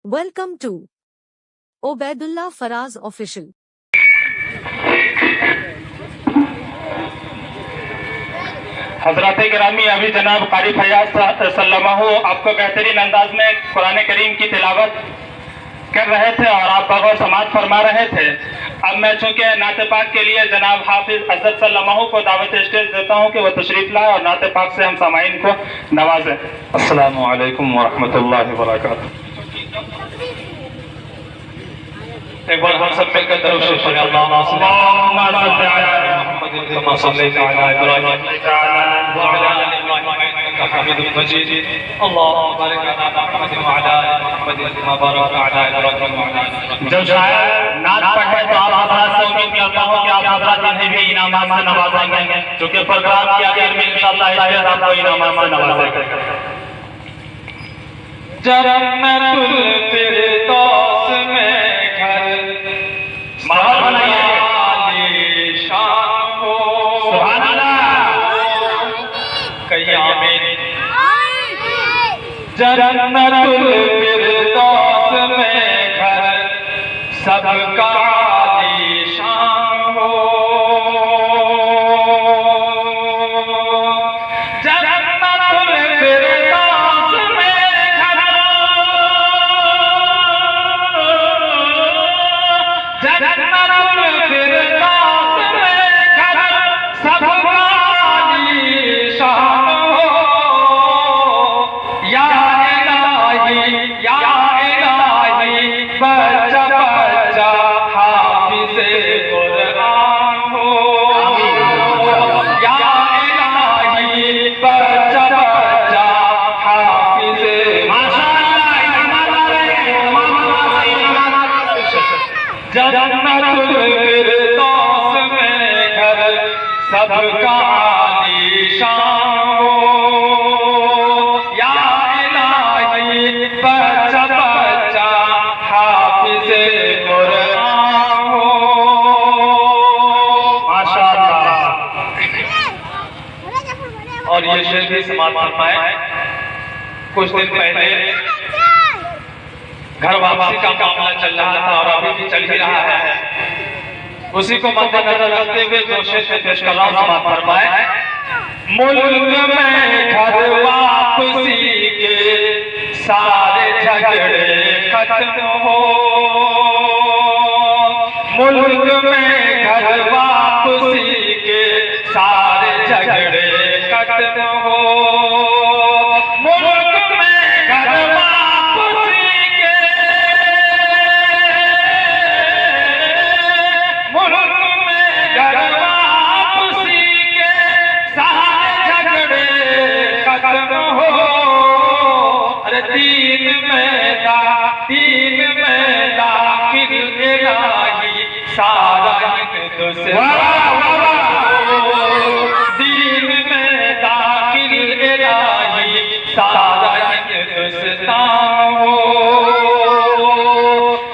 Welcome to Obaidullah Faraz Official. हजरत गिरामी अभी जनाब कारी फयाज सल्लल्लाहु आपको बेहतरीन अंदाज में कुरान करीम की तिलावत कर रहे थे और आप बगौर समाज फरमा रहे थे। अब मैं चूंकि नाते पाक के लिए जनाब हाफिज असद सल्लल्लाहु को दावत स्टेज देता हूं कि वह तशरीफ लाए और नाते पाक से हम सामाइन को नवाजें। अस्सलामु अलैकुम व रहमतुल्लाहि व बरकातहू। एक बार हम सब मिलकर दरूद शरीफ पढ़ें। अल्लाहुम्मा सल्ली अला मुहम्मद कमा सल्लैता अला इब्राहीम व अला आलि इब्राहीम इन्नका हमीदुम मजीद। अल्लाहुम्मा बारिक अला मुहम्मद व अला आलि मुहम्मद कमा बारकता अला इब्राहीम व अला आलि इब्राहीम। जब शायर नात पढ़े तो आप हजरात से उम्मीद करता हूं कि आप हजरात इन्हें भी इनामात से नवाजेंगे, क्योंकि प्रोग्राम की आखिर में इंशाअल्लाह स्टेज आपको इनामात से नवाजेगा। जन्नतुल फिरदौस में जन्नतुल फिरदौस में घर सबका आलीशान हो। जन्नतुल फिरदौस में घर, जन्नतुल फिरदौस में घर सबका आलीशान हो। या बच्चा बच्चा हाफिज़े कुरान हो। या इलाही बच्चा बच्चा हाफिज़े जन्नतुल फिरदौस में घर सबका आलीशान हो। या इलाही बच्चा बच्चा हाफिज़े कुरान हो। माशाअल्लाह। और ये शेर भी समाप्त फरमाए। कुछ दिन पहले घर वापसी का मामला चल रहा था और अभी भी चल ही रहा है। उसी को मद्देनजर रखते हुए जो शेर पेश कर रहा हूं समाप्त फरमाए। मुल्क में घर वापसी के सारे झगड़े खत्म हो। मुल्क में घर वापसी के सारे झगड़े खत्म हो। मुल्क में घर वापसी के, मुल्क में घर वापसी के सारे झगड़े खत्म हो। अरे दीन में दाखिल इलाही सारा हिंदुस्तान हो। दीन में दाखिल इलाही सारा हिंदुस्तान हो।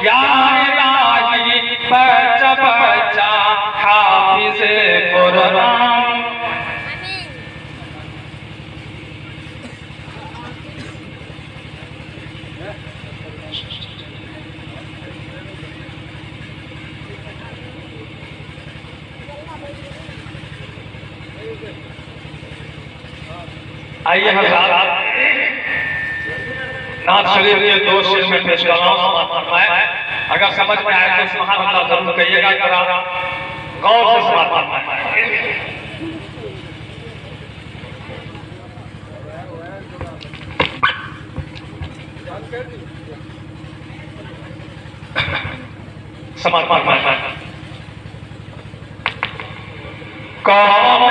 या इलाही बच्चा बच्चा हाफिज़े कुरान। आइए हज़रात, नात शरीफ के दो शेर में पेश कर रहा हूं, फरमाए। अगर समझ में आए तो सुभान अल्लाह जरूर कहिएगा, जरा गौर से समाप्त फरमाए। समाप्त फरमाए। कौन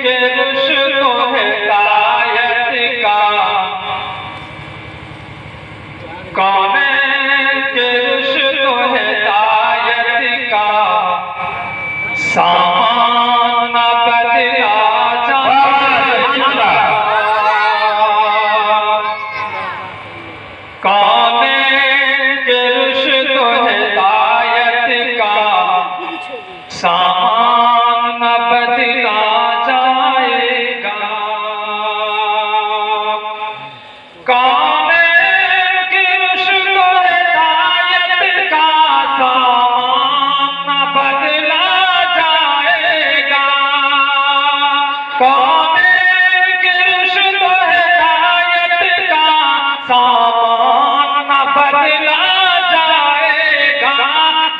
के रुश्तो हिदायत का, कौन के रुश्तो हिदायत का सामान बदला जाए। कौन के रुश्तो हिदायत का सामान बदला जाएगा। कौन के रुश्तो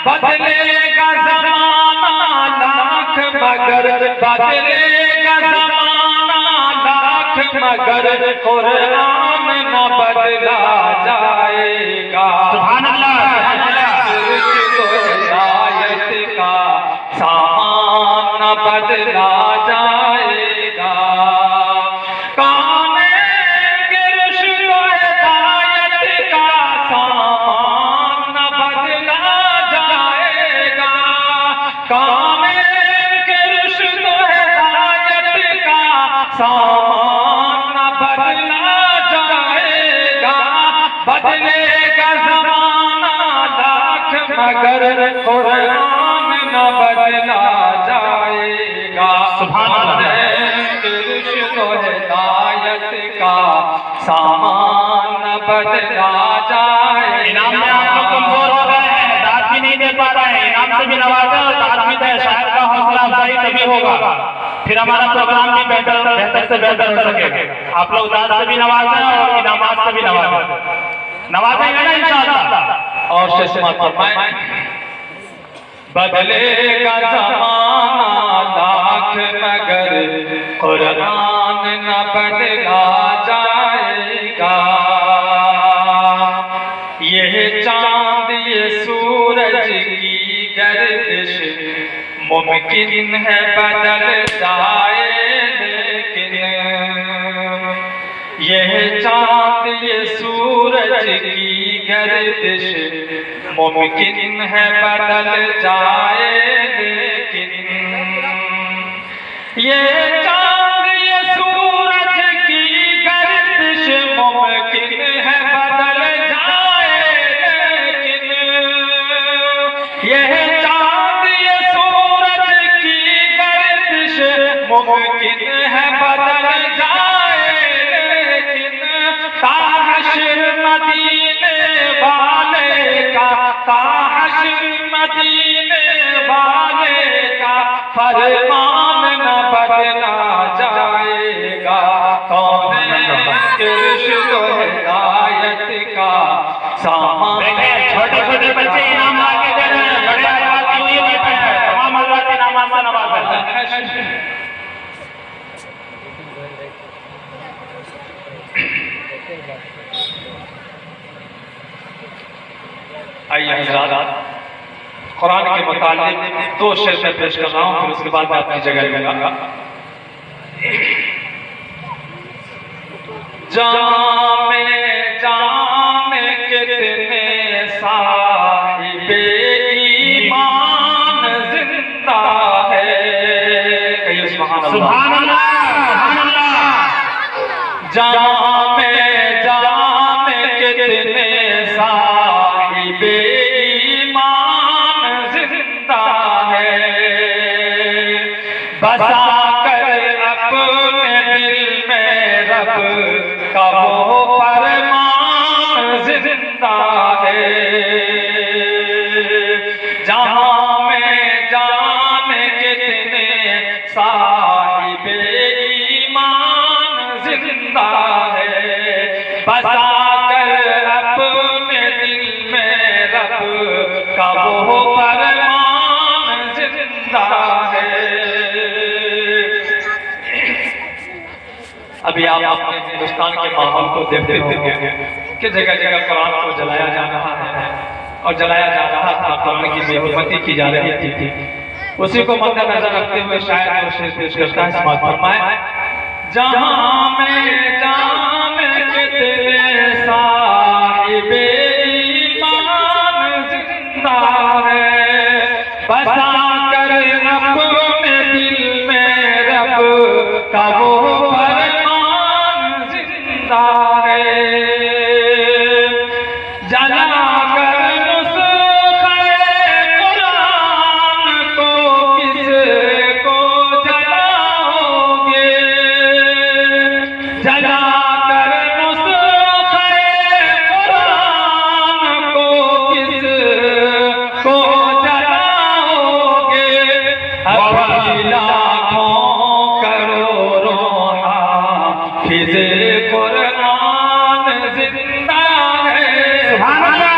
बदलेगा ज़माना लाख मगर बदलेगा ज़माना लाख मगर कुरान न बदला जाएगा। सुभान अल्लाह, हिदायत का सामान न बदला जाएगा। सामान न बदला जाएगा, बदलेगा ज़माना लाख मगर कुरान न बदला जाएगा। सुभान अल्लाह, इर्शाद व हिदायत का सामान न बदला जाएगा। इनाम में आप लोग कमजोर हो गए हैं, दाद भी नहीं दे पा रहे हैं। इनाम से भी नवाजा और दाद भी दे, शायर का हौसला अफजाई तभी होगा, फिर हमारा प्रोग्राम भी बेहतर से बेहतर हो सकेगा। आप लोग दाद से भी नवाजें और इनामात से भी नवाजेंगे ना इंशाअल्लाह। और शेषमात फरमाएं, बदलेगा ज़माना लाख मगर कुरान न बदला जाएगा। ये चांद ये सूरज की गर्दिश मुमकिन है बदल जाए, लेकिन यह चांद ये सूरज की गर्दिश मुमकिन है बदल जाए, लेकिन ये चांद ये सूरज की गर्दिश मुमकिन है बदल जाए, लेकिन यह मुमकिन है बदल जाए, लेकिन ताहशर मदीने वाले का, ताहशर मदीने वाले का फरमान न बदला जाएगा। कौन इर्शाद व हिदायत का सामान। छोटे छोटे बच्चे इनाम आके दे रहे हैं, बड़े आदमी हुए बैठे हैं, तमाम हज़रात इनाम से नवाज़। आइए हज़रात, कुरान के मुतालिक दो शेर में पेश कर रहा हूँ, फिर उसके बाद मैं अपनी जगह लूंगा। जामे जामे कितने साहिबे ईमान जिंदा है। कहिए सुभान अल्लाह, सुभान अल्लाह। जामे जामे कितने साहिबे ईमान जिंदा है, बसा कर अपने दिल में रब का वो फरमान जिंदा है। जहाँ में जामे कितने साहिबे ईमान जिंदा है, बसा कर अपने दिल में रब का वो फरमान जिंदा है। अभी आप अपने हिंदुस्तान के माहौल को देखते होंगे कि जगह जगह कुरान को जलाया जा रहा है और जलाया जा रहा था, कुरान की बेहुरमती की जा रही थी। उसी को मद्देनजर रखते हुए शायद वो शेर पेश करता है, समाज फरमाए। जहाँ में जामे कितने साहिबे ईमान जिंदा है, बसा कर अपने दिल में रब का वो फरमान जिंदा है। जला कर नुस्खे कुरान को किसको जलाओगे, जला कर नुस्खे कुरान को किसको जलाओगे। अभी लाखों करोड़ों हाफिज़े कुरान जिंदा है। सुभान अल्लाह।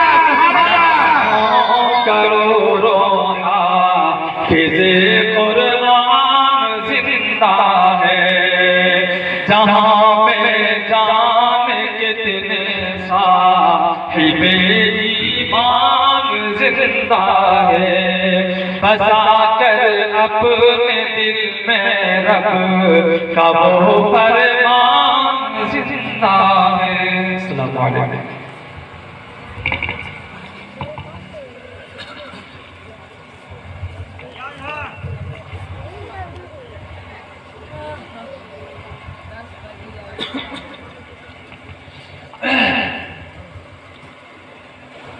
साहिबे ईमान जिंदा है, बसा कर अपने दिल में रब का वो फरमान जिंदा है। अस्सलामु अलैकुम।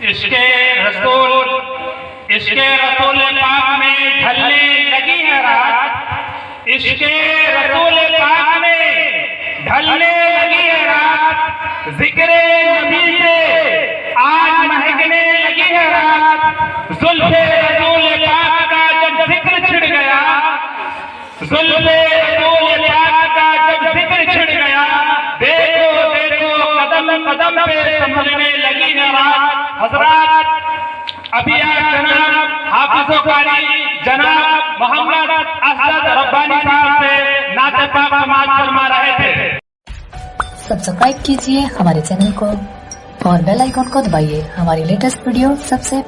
इसके रसूल पाक में ढलने लगी है रात, इसके रसूल पाक में ढलने लगी है रात, जिक्रे नबी से आज महकने लगी है रात। जुल्फे रसूल पाक का जब जिक्र छिड़ गया, जुल्फे रसूल पाक का जब जिक्र छिड़ गया, देखो देखो कदम कदम पे संभलने लगी है रात। हजरात, अभी आप जनाब हाफिज़ो कारी जनाब मोहम्मद असद रब्बानी साहब से नाते पाक समाज फरमा रहे थे। सब्सक्राइब कीजिए हमारे चैनल को और बेल आइकॉन को दबाइए हमारी लेटेस्ट वीडियो सबसे